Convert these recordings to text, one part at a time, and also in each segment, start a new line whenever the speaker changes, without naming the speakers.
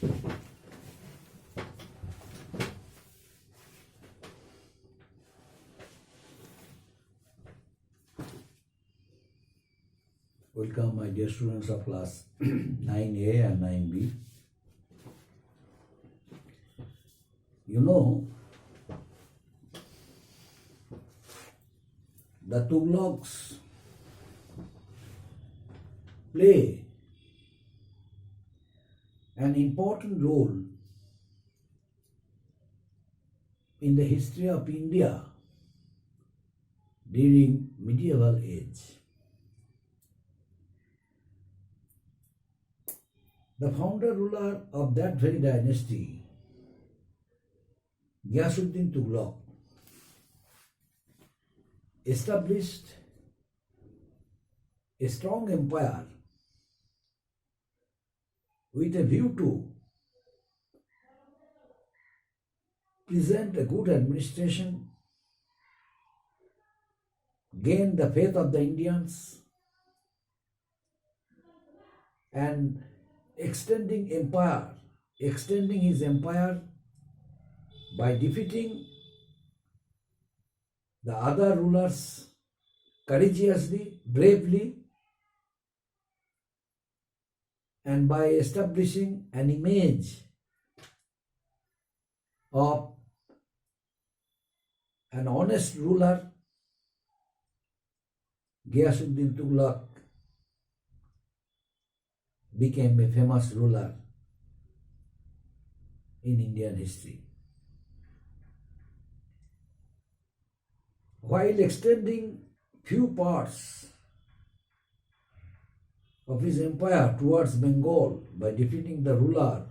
Welcome, my dear students of class 9A and 9B. You know, the Tughlaqs play an important role in the history of India during medieval age. The founder ruler of that very dynasty, Ghiyasuddin Tughlaq, established a strong empire with a view to present a good administration, gain the faith of the Indians, and extending his empire by defeating the other rulers courageously, bravely, and by establishing an image of an honest ruler. Ghiyasuddin Tughlaq became a famous ruler in Indian history. While extending few parts of his empire towards Bengal by defeating the ruler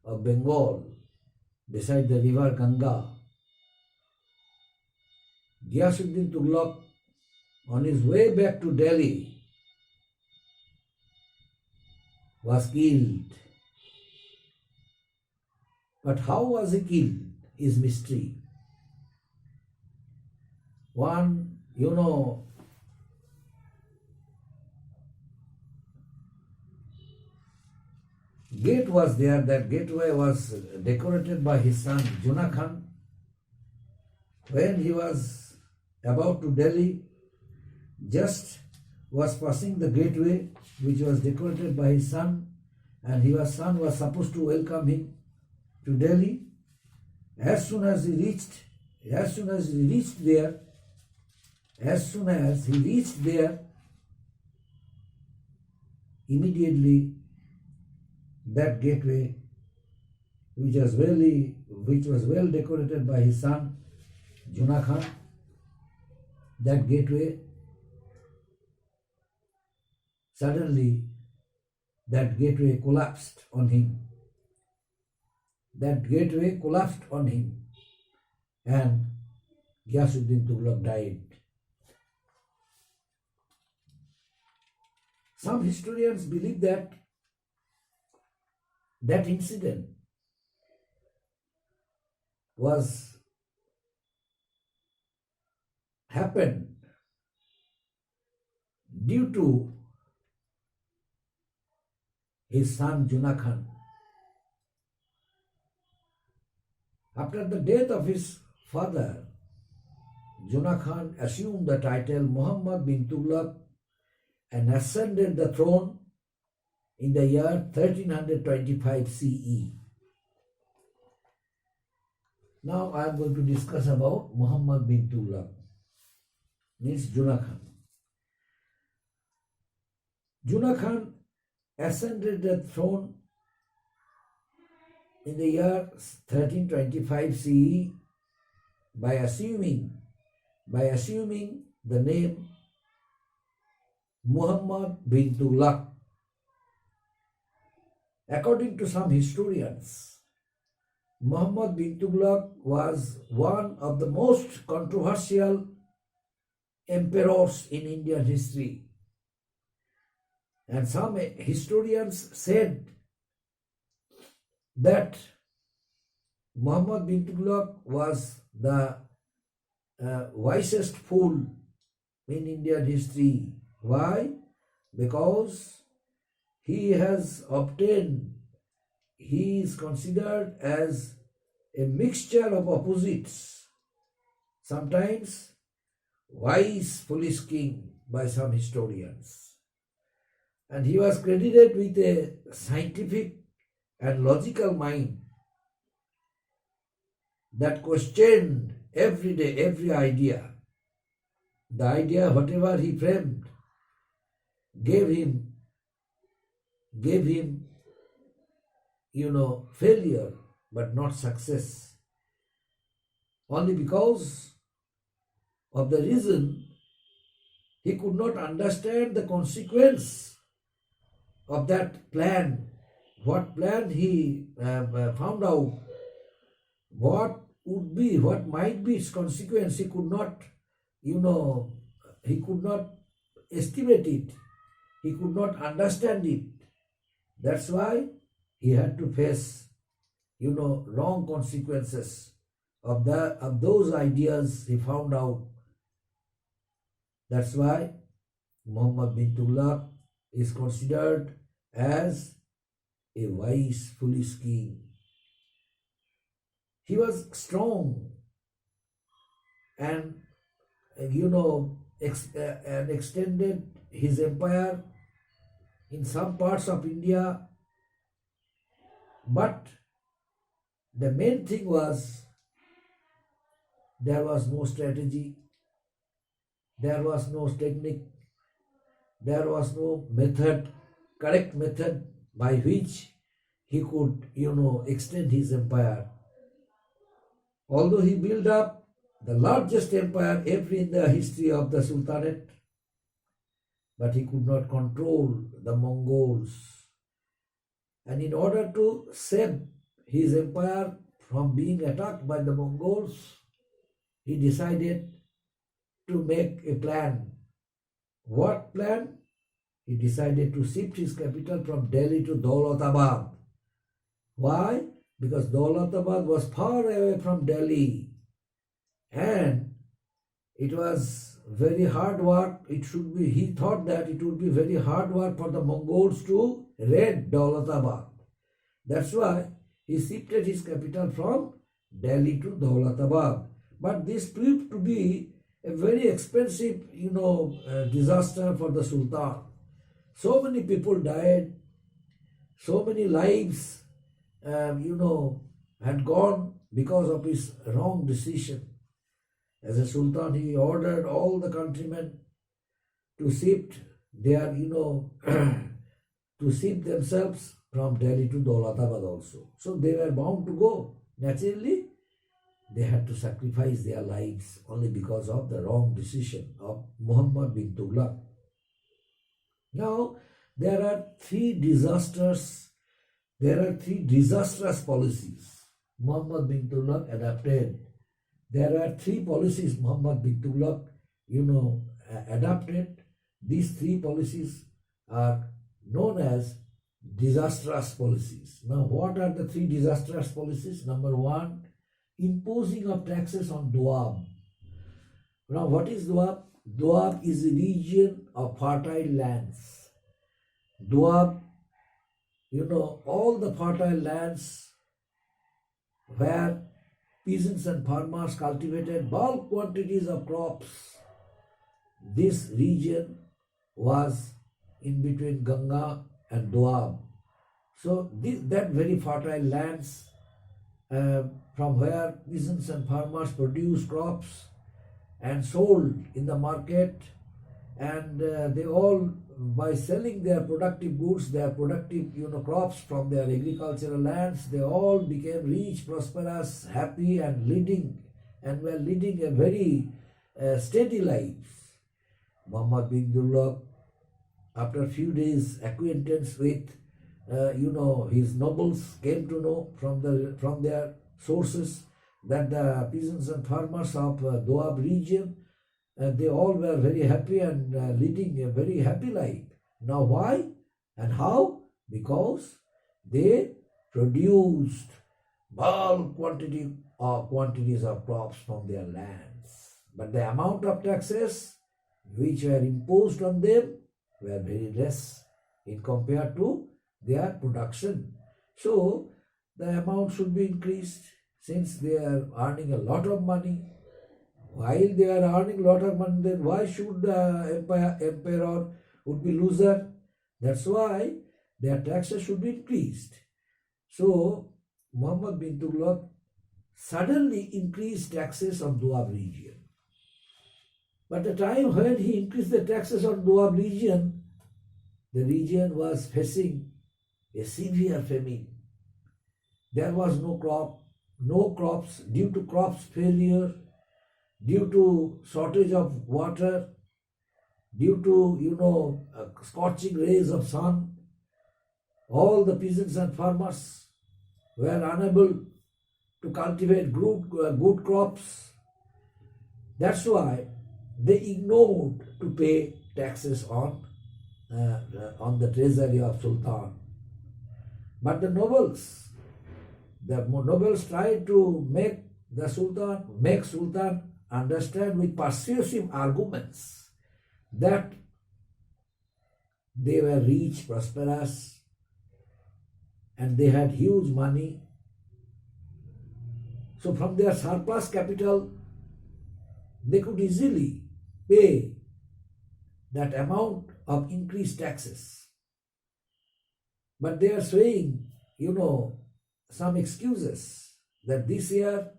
of Bengal beside the river Ganga, Ghiyasuddin Tughlaq, on his way back to Delhi, was killed. But how was he killed is mystery. One, gate was there. That gateway was decorated by his son Juna Khan. When he was about to Delhi, just was passing the gateway which was decorated by his son, and his son was supposed to welcome him to Delhi. As soon as he reached there, immediately that gateway, which was well decorated by his son Juna Khan, that gateway suddenly collapsed on him. And Ghiyasuddin Tughlaq died. Some historians believe that incident happened due to his son Juna Khan. After the death of his father, Juna Khan assumed the title Muhammad bin Tughlaq and ascended the throne in the year 1325 CE. Now I am going to discuss about Muhammad bin Tughlaq, means Juna Khan. Juna Khan ascended the throne in the year 1325 CE by assuming the name Muhammad bin Tughlaq. According to some historians, Muhammad bin Tughlaq was one of the most controversial emperors in Indian history. And some historians said that Muhammad bin Tughlaq was the wisest fool in Indian history. Why? Because he has obtained he is considered as a mixture of opposites, sometimes wise, foolish king by some historians. And he was credited with a scientific and logical mind that questioned every day every idea. The idea, whatever he framed, gave him, failure, but not success. Only because of the reason he could not understand the consequence of that plan. What plan he found out, what might be its consequence, he could not, he could not estimate it. He could not understand it. That's why he had to face, wrong consequences of those ideas he found out. That's why Muhammad bin Tughlaq is considered as a wise, foolish king. He was strong and, and extended his empire in some parts of India. But the main thing was there was no strategy, there was no technique, there was no correct method by which he could, extend his empire. Although he built up the largest empire ever in the history of the Sultanate, but he could not control the Mongols. And in order to save his empire from being attacked by the Mongols, he decided to make a plan. What plan? He decided to shift his capital from Delhi to Daulatabad. Why? Because Daulatabad was far away from Delhi and it was very hard work. He thought that it would be very hard work for the Mongols to raid Daulatabad. That's why he shifted his capital from Delhi to Daulatabad. But this proved to be a very expensive, disaster for the Sultan. So many people died, so many lives, had gone because of his wrong decision. As a Sultan, he ordered all the countrymen to shift their, to shift themselves from Delhi to Daulatabad also. So they were bound to go. Naturally, they had to sacrifice their lives only because of the wrong decision of Muhammad bin Tughlaq. Now, there are three disastrous policies Muhammad bin Tughlaq adopted. There are three policies Muhammad bin Tughlaq, adopted. These three policies are known as disastrous policies. Now, what are the three disastrous policies? Number one, imposing of taxes on Doab. Now, what is Doab? Doab is a region of fertile lands. Doab, all the fertile lands where peasants and farmers cultivated bulk quantities of crops. This region was in between Ganga and Doab. So that very fertile lands from where peasants and farmers produced crops and sold in the market, and they all, by selling their productive goods, their productive crops from their agricultural lands, they all became rich, prosperous, happy, and were leading a very steady life. Muhammad bin Tughlaq, after a few days acquaintance with his nobles, came to know from their sources that the peasants and farmers of Doab region, they all were very happy and leading a very happy life. Now why and how? Because they produced bulk quantities of crops from their lands. But the amount of taxes which were imposed on them were very less in compared to their production. So the amount should be increased since they are earning a lot of money. While they are earning a lot of money, then why should the emperor would be loser? That's why their taxes should be increased. So Muhammad bin Tughlaq suddenly increased taxes on Doab region. But the time when he increased the taxes on Doab region, the region was facing a severe famine. There was no crops due to crops failure, due to shortage of water, due to scorching rays of sun. All the peasants and farmers were unable to cultivate good crops. That's why they ignored to pay taxes on the treasury of Sultan. But the nobles tried to make Sultan understand with persuasive arguments that they were rich, prosperous, and they had huge money. So from their surplus capital, they could easily pay that amount of increased taxes. But they are saying, some excuses that this year,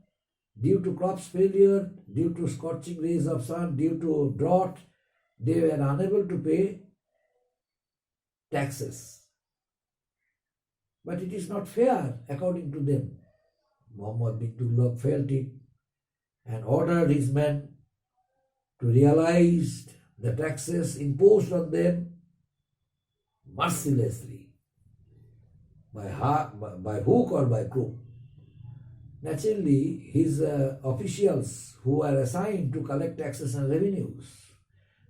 due to crops failure, due to scorching rays of sun, due to drought, they were unable to pay taxes. But it is not fair according to them. Muhammad bin Tughlaq felt it and ordered his men to realize the taxes imposed on them mercilessly, by hook or by crook. Naturally, his officials who are assigned to collect taxes and revenues,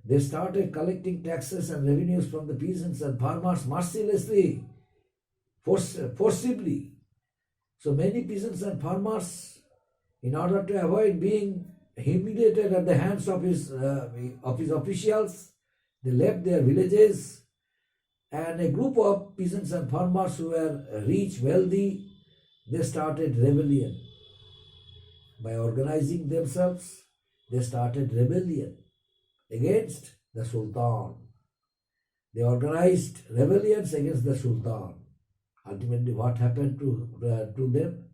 they started collecting taxes and revenues from the peasants and farmers mercilessly, forcibly. So many peasants and farmers, in order to avoid being humiliated at the hands of his officials, they left their villages, and a group of peasants and farmers who were rich, wealthy, they started rebellion. By organizing themselves, they started rebellion against the Sultan. They organized rebellions against the Sultan. Ultimately, what happened to them?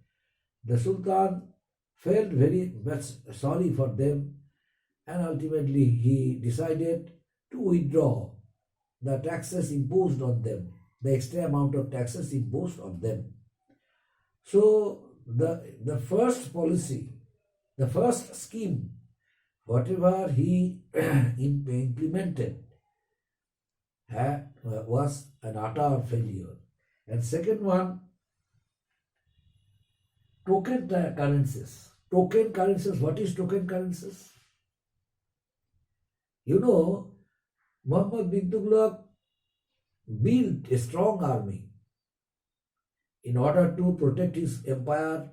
The Sultan felt very much sorry for them, and ultimately he decided to withdraw the taxes imposed on them, the extra amount of taxes imposed on them. So the first policy, the first scheme, whatever he implemented was an utter failure. And second one, token currencies. Token currencies, what is token currencies? Muhammad bin Tughlaq built a strong army in order to protect his empire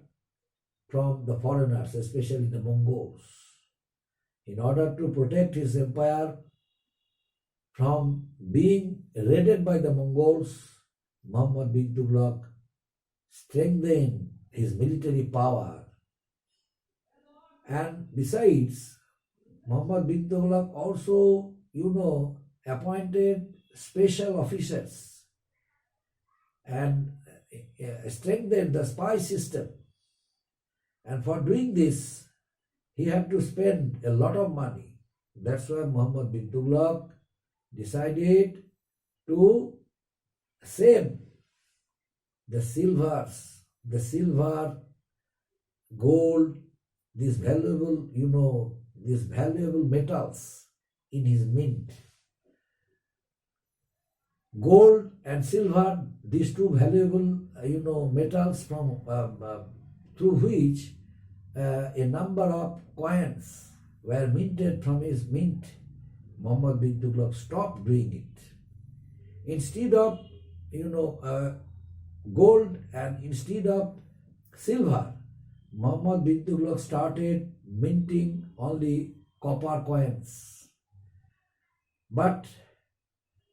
from the foreigners, especially the Mongols. In order to protect his empire from being raided by the Mongols, Muhammad bin Tughlaq strengthened his military power. And besides, Muhammad bin Tughlaq also, appointed special officers and strengthened the spy system. And for doing this, he had to spend a lot of money. That's why Muhammad bin Tughlaq decided to save the silver, gold, these valuable metals in his mint. Gold and silver, these two valuable, metals from through which a number of coins were minted from his mint. Muhammad bin Tughlaq stopped doing it. Instead of, gold and instead of silver, Muhammad bin Tughlaq started minting only copper coins. But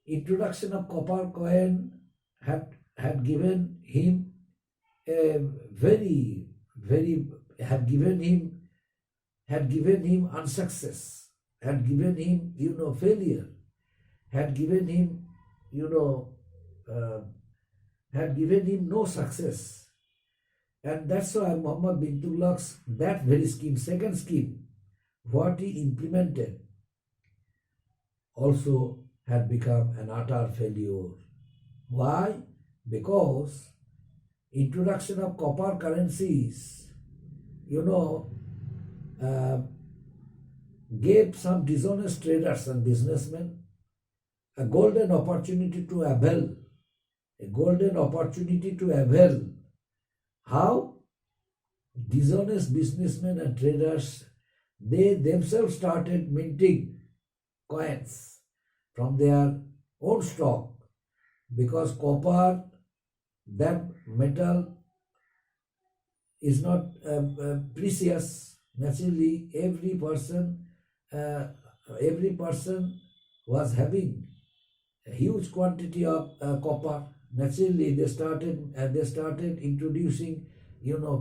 introduction of copper coin had given him a very had given him unsuccess, had given him, failure, had given him, you know, uh, had given him no success. And that's why Muhammad bin Tughlaq's that very scheme, second scheme, what he implemented, also had become an utter failure. Why? Because introduction of copper currencies, uh, gave some dishonest traders and businessmen a golden opportunity to avail, How? Dishonest businessmen and traders, they themselves started minting coins from their own stock, because copper, that metal, is not precious. Naturally, every person was having a huge quantity of copper. Naturally, they started introducing,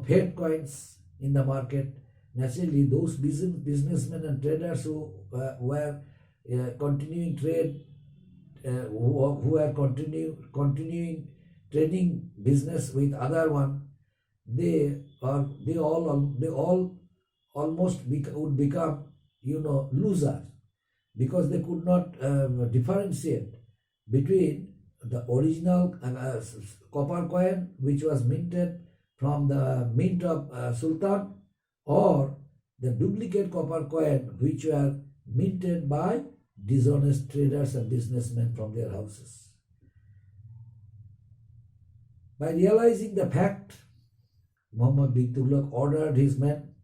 fake coins in the market. Naturally, those businessmen and traders who were continuing trade, who were continuing trading business with other one, they all almost would become, losers, because they could not differentiate between the original copper coin which was minted from the mint of Sultan, or the duplicate copper coin which were minted by dishonest traders and businessmen from their houses. By realizing the fact, Muhammad bin Tughlaq ordered his men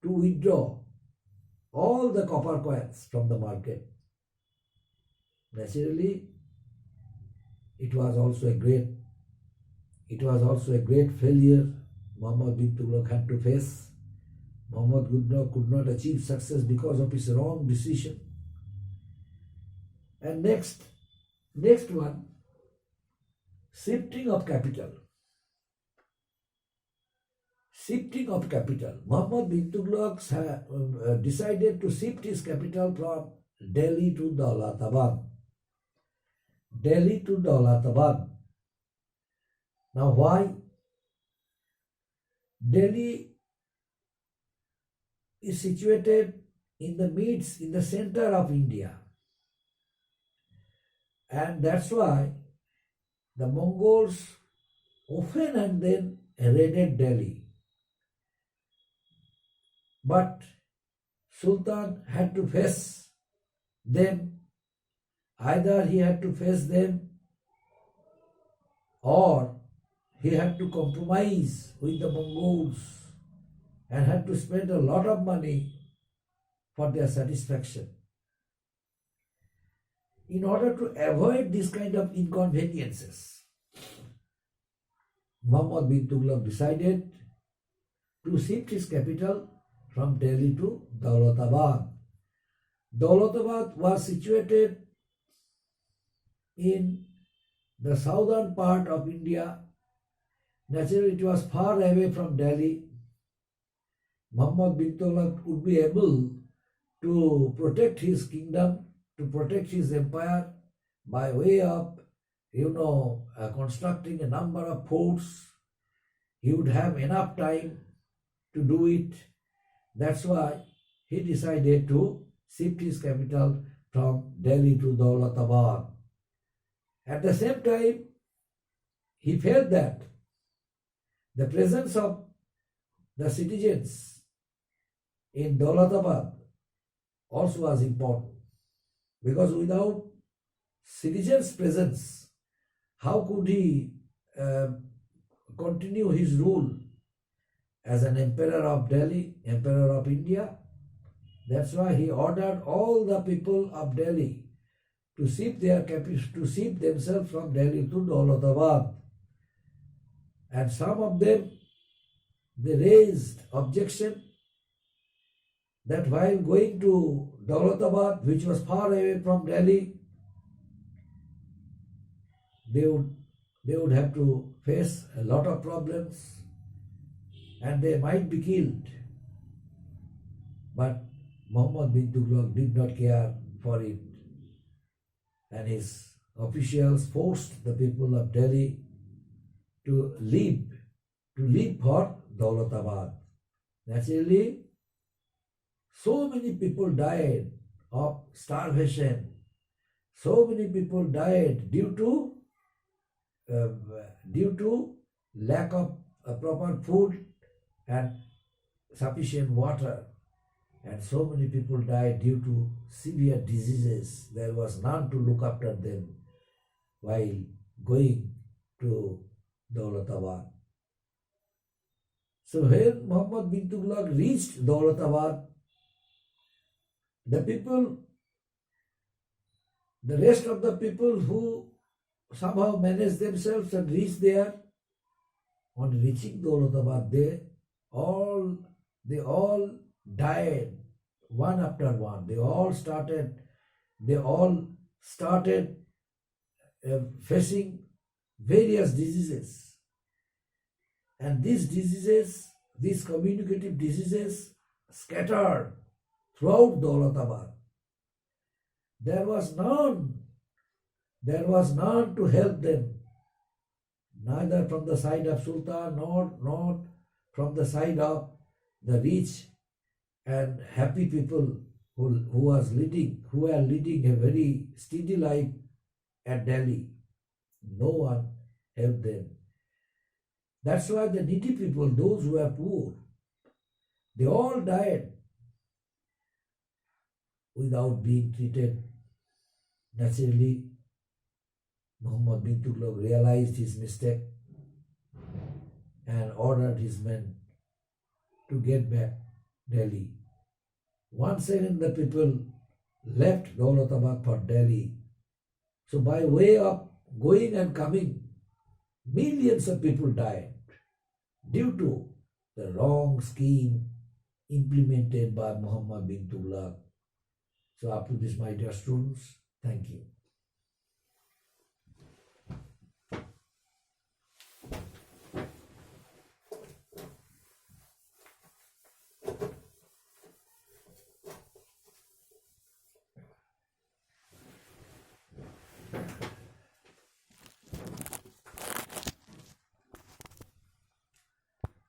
to withdraw all the copper coins from the market. Naturally, it was also a great failure Muhammad bin Tughlaq had to face. Muhammad could not achieve success because of his wrong decision. And next one, shifting of capital. Muhammad bin Tughlaq decided to shift his capital from Delhi to Daulatabad. Now why? Delhi is situated in the center of India. And that's why the Mongols often and then raided Delhi. But Sultan had to face them. Either he had to face them, or he had to compromise with the Mongols and had to spend a lot of money for their satisfaction. In order to avoid this kind of inconveniences, Muhammad bin Tughlaq decided to shift his capital from Delhi to Daulatabad. Daulatabad was situated in the southern part of India. Naturally, it was far away from Delhi. Muhammad bin Tughlaq would be able to protect his kingdom, to protect his empire by way of, constructing a number of forts. He would have enough time to do it. That's why he decided to shift his capital from Delhi to Daulatabad. At the same time, he felt that the presence of the citizens in Daulatabad also was important, because without citizens' presence, how could he continue his rule as an emperor of Delhi, emperor of India? That's why he ordered all the people of Delhi to shift themselves from Delhi to Daulatabad. And some of them, they raised objection that while going to Daulatabad, which was far away from Delhi, they would they would have to face a lot of problems and they might be killed. But Muhammad bin Tughlaq did not care for it, and his officials forced the people of Delhi to leave for Daulatabad. Naturally, so many people died of starvation. So many people died due to lack of proper food and sufficient water. And so many people died due to severe diseases. There was none to look after them while going to Daulatabad. So when Muhammad bin Tughlaq reached Daulatabad, the rest of the people who somehow managed themselves and reached there, on reaching Daulatabad, they all died one after one. They all started facing various diseases, and these communicative diseases scattered throughout Daulatabad. There was none to help them, neither from the side of Sultan nor from the side of the rich and happy people who were leading a very steady life at Delhi. No one helped them. That's why the needy people, those who were poor, they all died without being treated. Naturally, Muhammad bin Tughlaq realized his mistake and ordered his men to get back Delhi. Once again the people left Daulatabad for Delhi. So by way of going and coming, millions of people died due to the wrong scheme implemented by Muhammad bin Tughlaq. So up to this, my dear students, thank you.